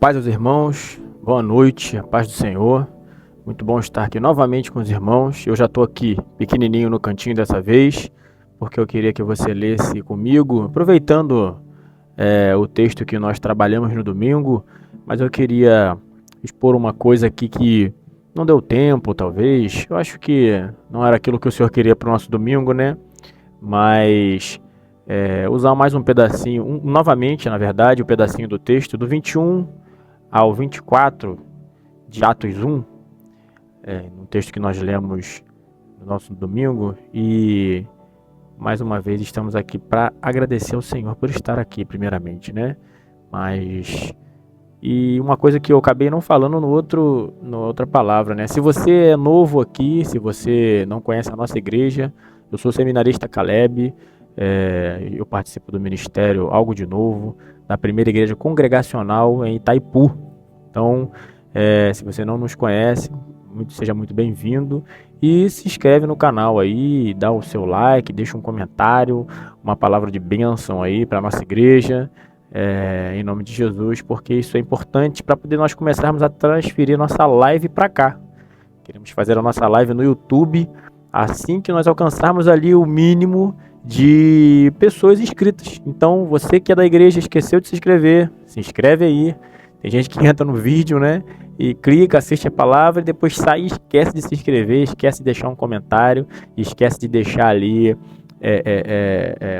paz aos irmãos, boa noite, a paz do Senhor. Muito bom estar aqui novamente com os irmãos. Eu já estou aqui pequenininho no cantinho dessa vez, porque eu queria que você lesse comigo, aproveitando o texto que nós trabalhamos no domingo, mas eu queria expor uma coisa aqui que não deu tempo, talvez. Eu acho que não era aquilo que o Senhor queria para o nosso domingo, né? Mas usar mais um pedacinho, novamente, na verdade, um pedacinho do texto, do 21 ao 24 de Atos 1, no texto que nós lemos no nosso domingo, e mais uma vez estamos aqui para agradecer ao Senhor por estar aqui, primeiramente, né? E uma coisa que eu acabei não falando na outra palavra, né? Se você é novo aqui, se você não conhece a nossa igreja, eu sou o seminarista Caleb, eu participo do ministério Algo de Novo, da primeira igreja congregacional em Itaipu. Então, se você não nos conhece, seja muito bem-vindo e se inscreve no canal aí, dá o seu like, deixa um comentário, uma palavra de bênção aí para nossa igreja, em nome de Jesus, porque isso é importante para poder nós começarmos a transferir nossa live para cá. Queremos fazer a nossa live no YouTube assim que nós alcançarmos ali o mínimo de pessoas inscritas. Então, você que é da igreja, esqueceu de se inscrever, se inscreve aí. Tem gente que entra no vídeo, né, e clica, assiste a palavra e depois sai e esquece de se inscrever, esquece de deixar um comentário, esquece de deixar ali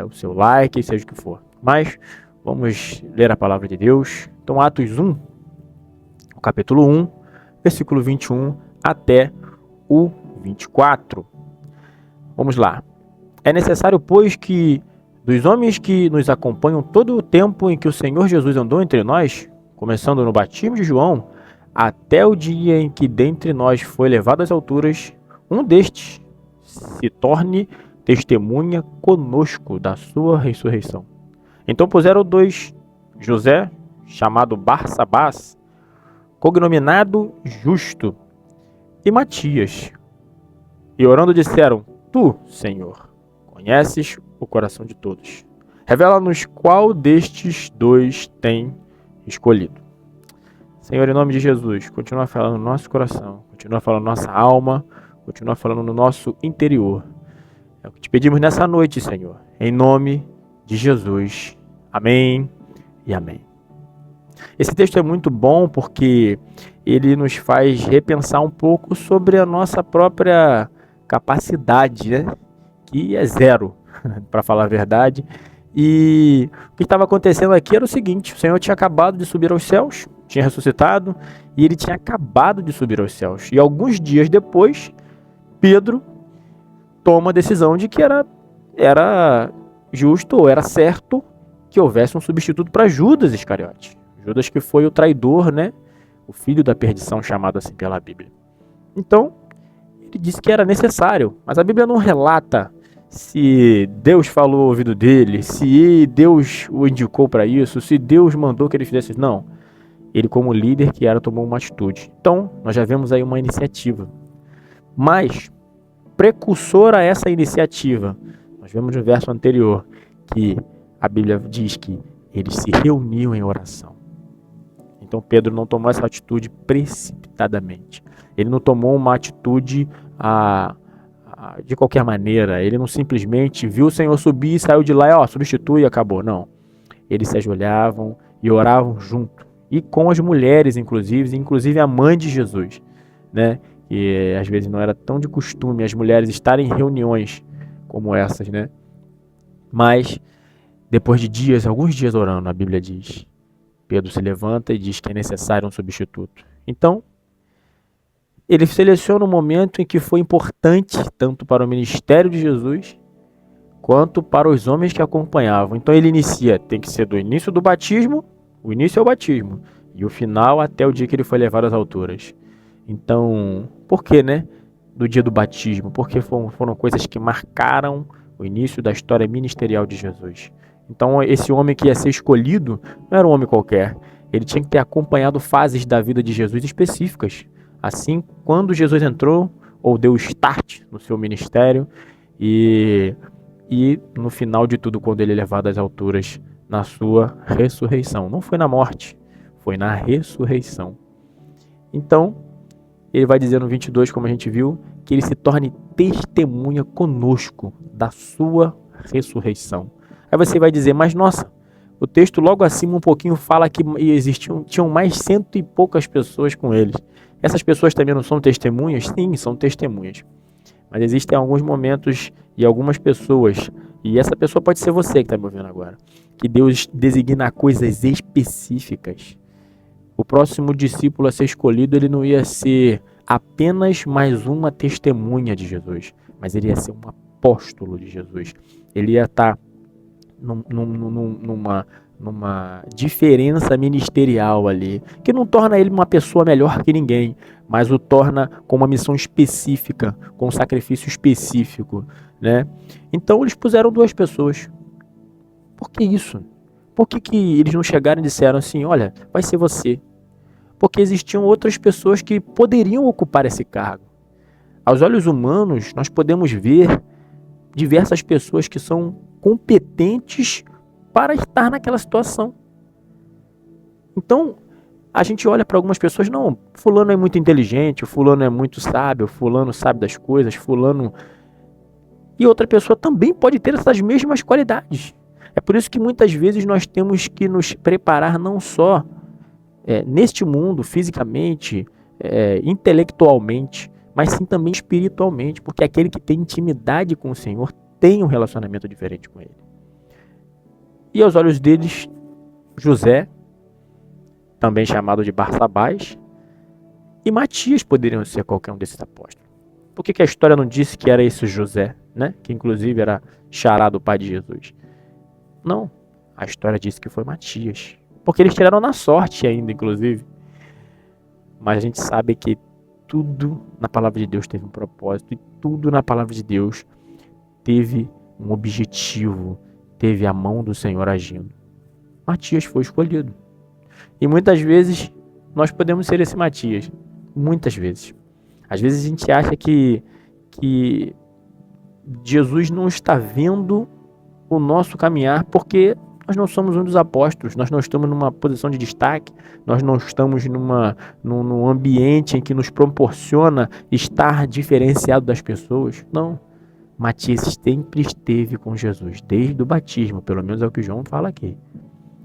o seu like, seja o que for. Mas vamos ler a palavra de Deus. Então, Atos 1, o capítulo 1, versículo 21 até o 24. Vamos lá. É necessário, pois, que dos homens que nos acompanham todo o tempo em que o Senhor Jesus andou entre nós, começando no batismo de João, até o dia em que dentre nós foi levado às alturas, um destes se torne testemunha conosco da sua ressurreição. Então puseram dois, José, chamado Barsabás, cognominado Justo, e Matias. E orando disseram: Tu, Senhor, conheces o coração de todos. Revela-nos qual destes dois tem escolhido. Senhor, em nome de Jesus, continua falando no nosso coração, continua falando na nossa alma, continua falando no nosso interior. É o que te pedimos nessa noite, Senhor, em nome de Jesus. Amém e amém. Esse texto é muito bom porque ele nos faz repensar um pouco sobre a nossa própria capacidade, né? Que é zero, para falar a verdade. E o que estava acontecendo aqui era o seguinte: o Senhor tinha acabado de subir aos céus, tinha ressuscitado, e ele tinha acabado de subir aos céus. E alguns dias depois, Pedro toma a decisão de que era justo ou era certo que houvesse um substituto para Judas Iscariote. Judas, que foi o traidor, né? O filho da perdição, chamado assim pela Bíblia. Então, ele disse que era necessário, mas a Bíblia não relata se Deus falou ao ouvido dele, se Deus o indicou para isso, se Deus mandou que ele fizesse isso. Não. Ele, como líder que era, tomou uma atitude. Então, nós já vemos aí uma iniciativa. Mas, precursor a essa iniciativa, nós vemos no verso anterior que a Bíblia diz que eles se reuniam em oração. Então, Pedro não tomou essa atitude precipitadamente. Ele não tomou uma atitude de qualquer maneira. Ele não simplesmente viu o Senhor subir e saiu de lá e substitui e acabou. Não. Eles se ajoelhavam e oravam junto. E com as mulheres, inclusive a mãe de Jesus, né? E às vezes não era tão de costume as mulheres estarem em reuniões como essas, né? Mas depois de alguns dias orando, a Bíblia diz, Pedro se levanta e diz que é necessário um substituto. Então, ele seleciona um momento em que foi importante tanto para o ministério de Jesus quanto para os homens que acompanhavam. Então ele tem que ser do início do batismo, o início é o batismo, e o final até o dia que ele foi levado às alturas. Então, por que, né? Do dia do batismo? Porque foram coisas que marcaram o início da história ministerial de Jesus. Então esse homem que ia ser escolhido não era um homem qualquer. Ele tinha que ter acompanhado fases da vida de Jesus específicas. Assim, quando Jesus entrou, ou deu start no seu ministério, e no final de tudo, quando ele é levado às alturas na sua ressurreição. Não foi na morte, foi na ressurreição. Então, ele vai dizer no 22, como a gente viu, que ele se torne testemunha conosco da sua ressurreição. Aí você vai dizer, mas nossa, o texto logo acima um pouquinho fala que tinham mais 100 e poucas pessoas com eles. Essas pessoas também não são testemunhas? Sim, são testemunhas. Mas existem alguns momentos e algumas pessoas, e essa pessoa pode ser você que está me ouvindo agora, que Deus designa coisas específicas. O próximo discípulo a ser escolhido, ele não ia ser apenas mais uma testemunha de Jesus, mas ele ia ser um apóstolo de Jesus. Ele ia estar numa diferença ministerial ali, que não torna ele uma pessoa melhor que ninguém, mas o torna com uma missão específica, com um sacrifício específico, né? Então eles puseram 2 pessoas. Por que isso? Por que eles não chegaram e disseram assim, olha, vai ser você? Porque existiam outras pessoas que poderiam ocupar esse cargo. Aos olhos humanos, nós podemos ver diversas pessoas que são competentes para estar naquela situação. Então, a gente olha para algumas pessoas, não, fulano é muito inteligente, fulano é muito sábio, fulano sabe das coisas, fulano... E outra pessoa também pode ter essas mesmas qualidades. É por isso que muitas vezes nós temos que nos preparar não só neste mundo, fisicamente, intelectualmente, mas sim também espiritualmente, porque aquele que tem intimidade com o Senhor tem um relacionamento diferente com Ele. E aos olhos deles, José, também chamado de Barsabás, e Matias poderiam ser qualquer um desses apóstolos. Por que a história não disse que era esse José, né? Que inclusive era xará do pai de Jesus? Não, a história disse que foi Matias. Porque eles tiraram na sorte ainda, inclusive. Mas a gente sabe que tudo na palavra de Deus teve um propósito, e tudo na palavra de Deus teve um objetivo, teve a mão do Senhor agindo. Matias foi escolhido. E muitas vezes nós podemos ser esse Matias. Muitas vezes. Às vezes a gente acha que Jesus não está vendo o nosso caminhar porque nós não somos um dos apóstolos, nós não estamos numa posição de destaque, nós não estamos num ambiente em que nos proporciona estar diferenciado das pessoas. Não. Matias sempre esteve com Jesus, desde o batismo, pelo menos é o que João fala aqui.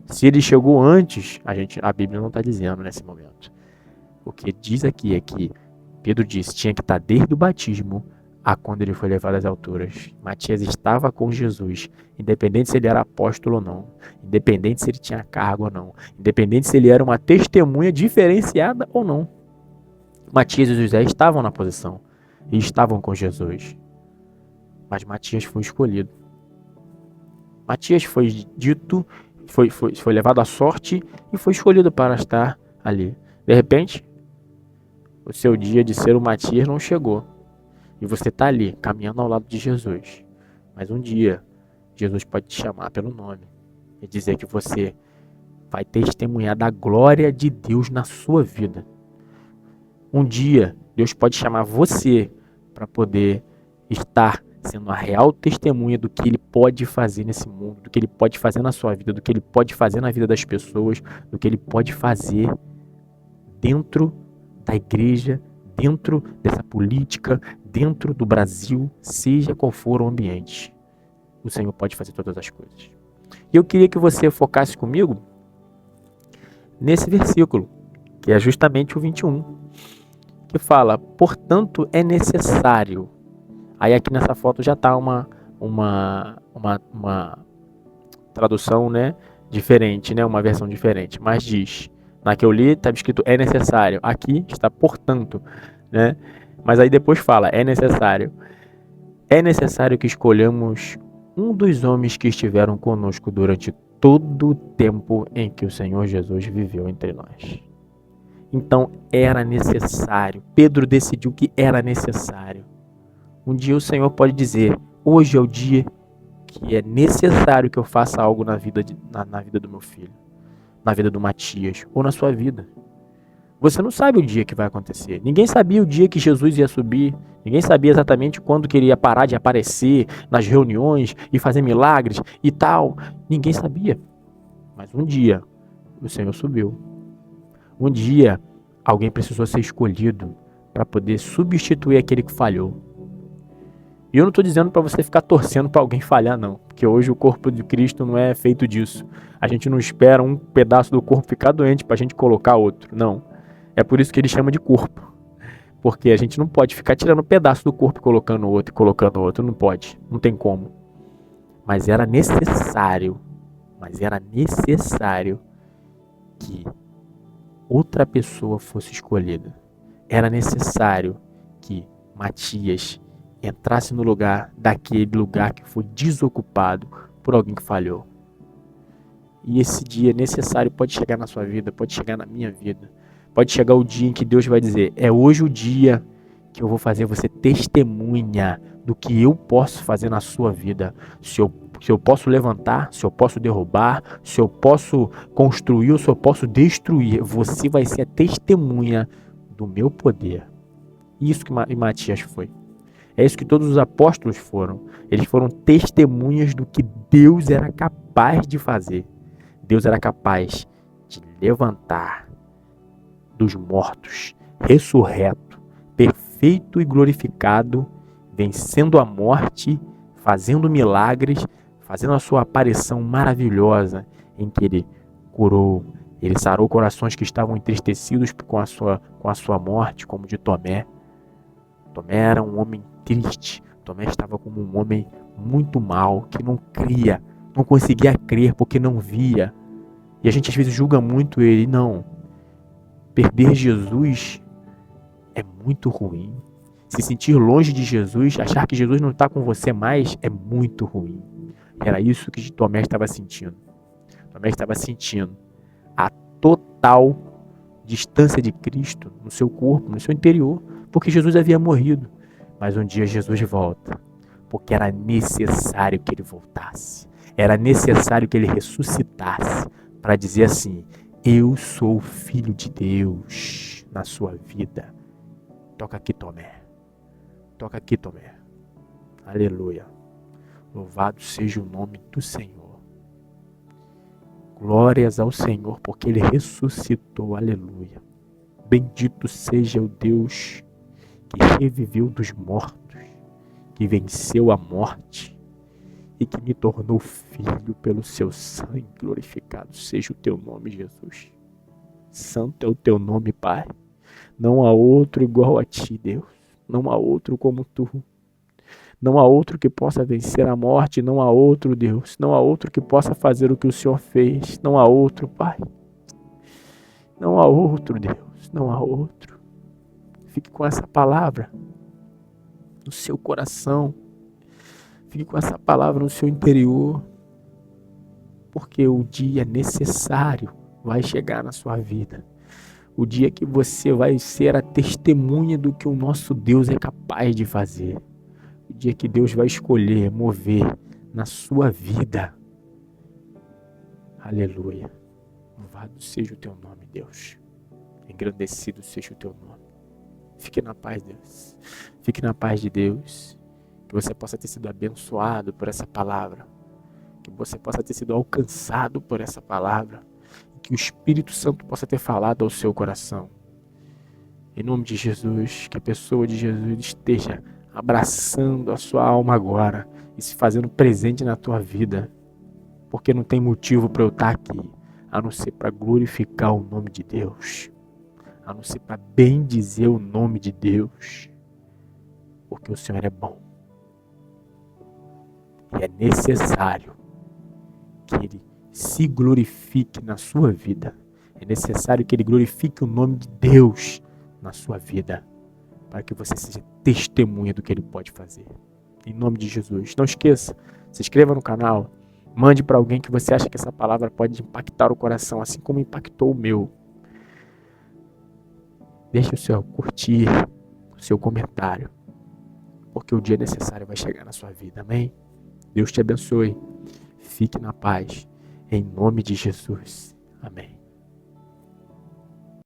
Se ele chegou antes, a Bíblia não está dizendo nesse momento. O que diz aqui é que Pedro disse, tinha que estar desde o batismo a quando ele foi levado às alturas. Matias estava com Jesus, independente se ele era apóstolo ou não, independente se ele tinha cargo ou não, independente se ele era uma testemunha diferenciada ou não. Matias e José estavam na posição e estavam com Jesus. Mas Matias foi escolhido. Matias foi dito, foi levado à sorte e foi escolhido para estar ali. De repente, o seu dia de ser o Matias não chegou. E você está ali, caminhando ao lado de Jesus. Mas um dia, Jesus pode te chamar pelo nome e dizer que você vai testemunhar da glória de Deus na sua vida. Um dia, Deus pode chamar você para poder estar sendo a real testemunha do que Ele pode fazer nesse mundo, do que Ele pode fazer na sua vida, do que Ele pode fazer na vida das pessoas, do que Ele pode fazer dentro da igreja, dentro dessa política, dentro do Brasil, seja qual for o ambiente. O Senhor pode fazer todas as coisas. E eu queria que você focasse comigo nesse versículo, que é justamente o 21, que fala, portanto é necessário. Aí aqui nessa foto já está uma tradução, né, diferente, né, uma versão diferente, mas diz, na que eu li está escrito é necessário, aqui está portanto, né, mas aí depois fala é necessário que escolhamos um dos homens que estiveram conosco durante todo o tempo em que o Senhor Jesus viveu entre nós. Então era necessário, Pedro decidiu que era necessário. Um dia o Senhor pode dizer, hoje é o dia que é necessário que eu faça algo na vida do meu filho, na vida do Matias, ou na sua vida. Você não sabe o dia que vai acontecer. Ninguém sabia o dia que Jesus ia subir. Ninguém sabia exatamente quando que ele ia parar de aparecer nas reuniões e fazer milagres e tal. Ninguém sabia. Mas um dia o Senhor subiu. Um dia, alguém precisou ser escolhido para poder substituir aquele que falhou. E eu não estou dizendo para você ficar torcendo para alguém falhar, não. Porque hoje o corpo de Cristo não é feito disso. A gente não espera um pedaço do corpo ficar doente para a gente colocar outro. Não. É por isso que ele chama de corpo. Porque a gente não pode ficar tirando um pedaço do corpo e colocando outro. Não pode. Não tem como. Mas era necessário que outra pessoa fosse escolhida. Era necessário que Matias entrasse no lugar daquele lugar que foi desocupado por alguém que falhou. E esse dia necessário pode chegar na sua vida, pode chegar na minha vida. Pode chegar o dia em que Deus vai dizer, é hoje o dia que eu vou fazer você testemunha do que eu posso fazer na sua vida. Se eu posso levantar, se eu posso derrubar, se eu posso construir ou se eu posso destruir, você vai ser a testemunha do meu poder. Isso que Matias foi. É isso que todos os apóstolos foram. Eles foram testemunhas do que Deus era capaz de fazer. Deus era capaz de levantar dos mortos, ressurreto, perfeito e glorificado, vencendo a morte, fazendo milagres, fazendo a sua aparição maravilhosa em que ele curou, ele sarou corações que estavam entristecidos com a sua morte, como de Tomé. Tomé era um homem triste, Tomé estava como um homem muito mau, que não cria, não conseguia crer porque não via. E a gente às vezes julga muito ele, não. Perder Jesus é muito ruim. Se sentir longe de Jesus, achar que Jesus não está com você mais, é muito ruim. Era isso que Tomé estava sentindo. Tomé estava sentindo a total distância de Cristo no seu corpo, no seu interior, porque Jesus havia morrido. Mas um dia Jesus volta, porque era necessário que ele voltasse. Era necessário que ele ressuscitasse para dizer assim, eu sou o Filho de Deus na sua vida. Toca aqui, Tomé. Toca aqui, Tomé. Aleluia. Louvado seja o nome do Senhor. Glórias ao Senhor, porque ele ressuscitou. Aleluia. Bendito seja o Deus que reviveu dos mortos, que venceu a morte e que me tornou filho pelo seu sangue. Glorificado seja o teu nome, Jesus. Santo é o teu nome, Pai. Não há outro igual a ti, Deus. Não há outro como tu. Não há outro que possa vencer a morte. Não há outro, Deus. Não há outro que possa fazer o que o Senhor fez. Não há outro, Pai. Não há outro, Deus. Não há outro. Fique com essa palavra no seu coração. Fique com essa palavra no seu interior, porque o dia necessário vai chegar na sua vida. O dia que você vai ser a testemunha do que o nosso Deus é capaz de fazer. O dia que Deus vai escolher, mover na sua vida. Aleluia. Louvado seja o teu nome, Deus. Engrandecido seja o teu nome. Fique na paz, Deus. Fique na paz de Deus. Que você possa ter sido abençoado por essa palavra. Que você possa ter sido alcançado por essa palavra. Que o Espírito Santo possa ter falado ao seu coração. Em nome de Jesus, que a pessoa de Jesus esteja abraçando a sua alma agora e se fazendo presente na tua vida. Porque não tem motivo para eu estar aqui, a não ser para glorificar o nome de Deus. A não ser para bendizer o nome de Deus. Porque o Senhor é bom. E é necessário que Ele se glorifique na sua vida. É necessário que Ele glorifique o nome de Deus na sua vida. Para que você seja testemunha do que Ele pode fazer. Em nome de Jesus. Não esqueça, se inscreva no canal. Mande para alguém que você acha que essa palavra pode impactar o coração, assim como impactou o meu. Deixe o seu curtir, o seu comentário. Porque o dia necessário vai chegar na sua vida. Amém? Deus te abençoe. Fique na paz. Em nome de Jesus. Amém.